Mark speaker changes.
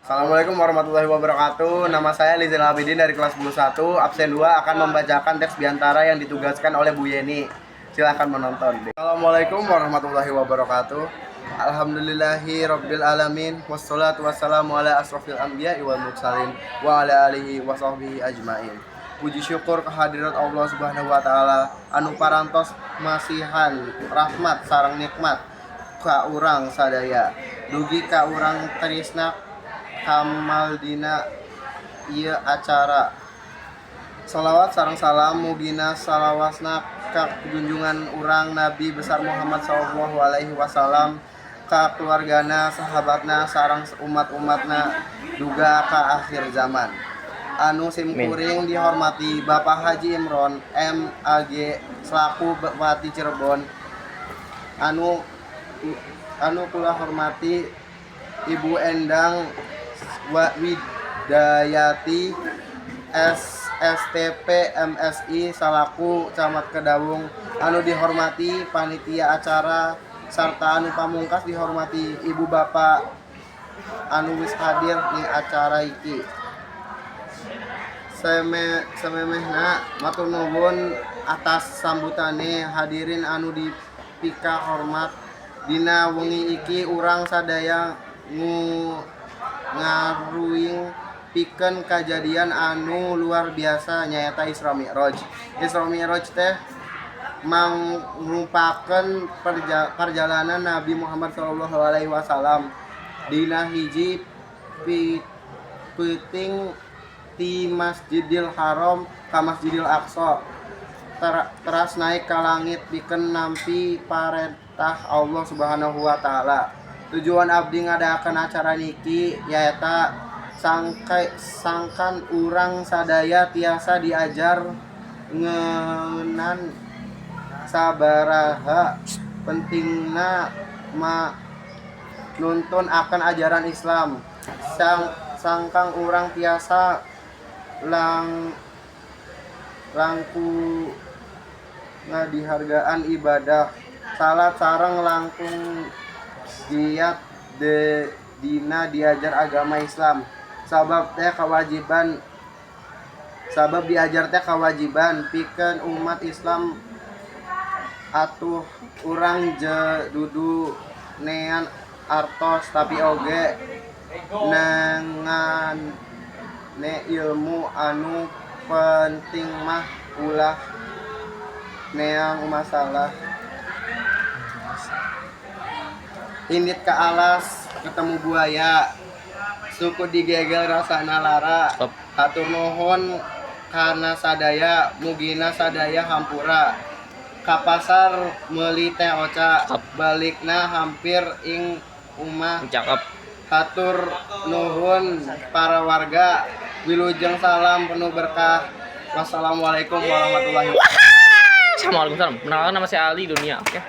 Speaker 1: Assalamualaikum warahmatullahi wabarakatuh. Nama saya Lizal Abidin dari kelas 11 absen 2 akan membacakan teks biantara yang ditugaskan oleh Bu Yeni. Silahkan menonton. Assalamualaikum warahmatullahi wabarakatuh. Alhamdulillahi rabbil alamin. Wassalatu wassalamu ala asrofil anbiya wal mursalin wa ala alihi wa sahbihi ajmain. Puji syukur kehadirat Allah Subhanahu wa taala anu parantos masihan rahmat sareng nikmat ka urang sadaya. Dugi ka urang trisna kamal dina ieu acara. Salawat sareng salam mugina salawasna ka junjungan urang Nabi besar Muhammad sallallahu alaihi wasallam, ka keluargana, sahabatna sareng umat-umatna duga ka akhir zaman. Anu simkuring dihormati Bapak Haji Imron MAG selaku Bupati Cirebon. Anu kula hormati Ibu Endang Widayati SSTP MSI salaku Camat Kedawung. Anu dihormati panitia acara sarta anu pamungkas dihormati Ibu Bapak anu wis hadir di acara iki. Sememehna matur nuwun atas sambutane hadirin anu dipika hormat. Dina wengi iki urang sadaya ngaruing pikeun kajadian anu luar biasa nyaeta Isra Mi'raj. Isra Mi'raj teh mangrupakeun perjalanan Nabi Muhammad sallallahu alaihi wasallam dina hiji peuting ti Masjidil Haram ka Masjidil Aqsa. Teras naik ka langit pikeun nampi parentah Allah Subhanahu wa taala. Tujuan abdi ngadakan acara niki yaeta sangkan urang sadaya tiasa diajar ngeunaan sabaraha pentingna nuntun akan ajaran Islam. Sangkang urang tiasa langku ngadihargaan ibadah salat sareng langkung giat dina diajar agama Islam. Sabab diajar teh kewajiban pikeun umat Islam atuh urang dudu nean artos tapi oge nengane ilmu anu penting mah ulah neang masalah. Indit ke alas ketemu buaya, suku digegel rasana lara. Hatur nuhun kana sadaya mugina sadaya hampura. Ka pasar meuli teh oca, balikna hampir ing umah. Hatur nuhun para warga, wilujeng salam penuh berkah. Wassalamualaikum warahmatullahi wabarakatuh.
Speaker 2: Assalamualaikum. Perkenalkan nama saya Ali Dunia. Oke.